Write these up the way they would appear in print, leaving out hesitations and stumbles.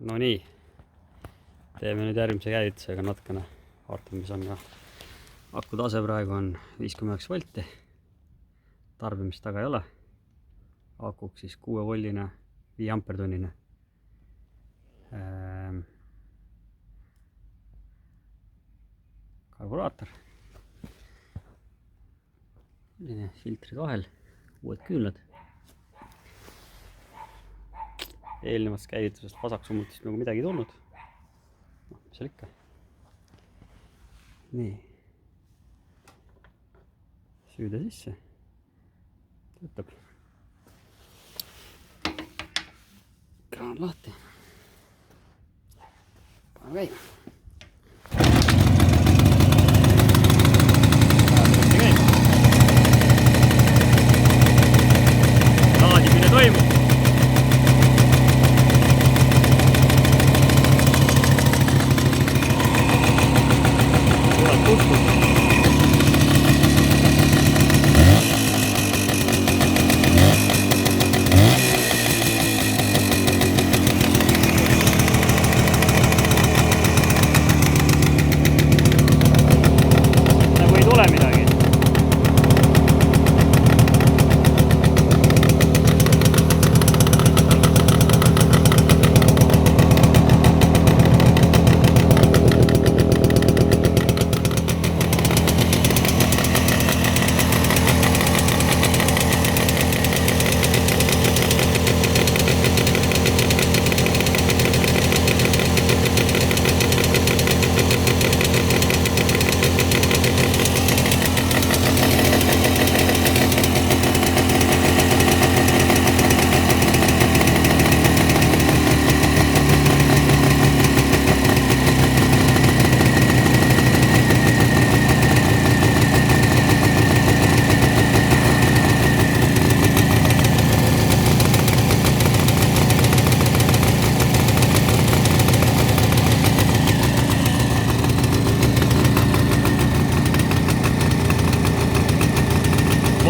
No nii, teeme nüüd järgmise käivitusega natukene, vaatame mis on ja aku tase praegu on 59 volti, tarbimist taga ei ole, akuks siis 6 volline 5 ampertunnine. Karburaator, filtrid vahel, uued küünlad. Eelnevast käivitusest vasaksummutist nagu midagi ei tulnud. Mis seal ikka. Nii. Süüde sisse. Töötab. Kraan lahti. Paneme käima. Laadimine toimub. Nagu ei tule midagi.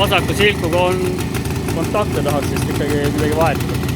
Vasaku silkuga on kontakte tahaks vist ikkagi midagi vahetada.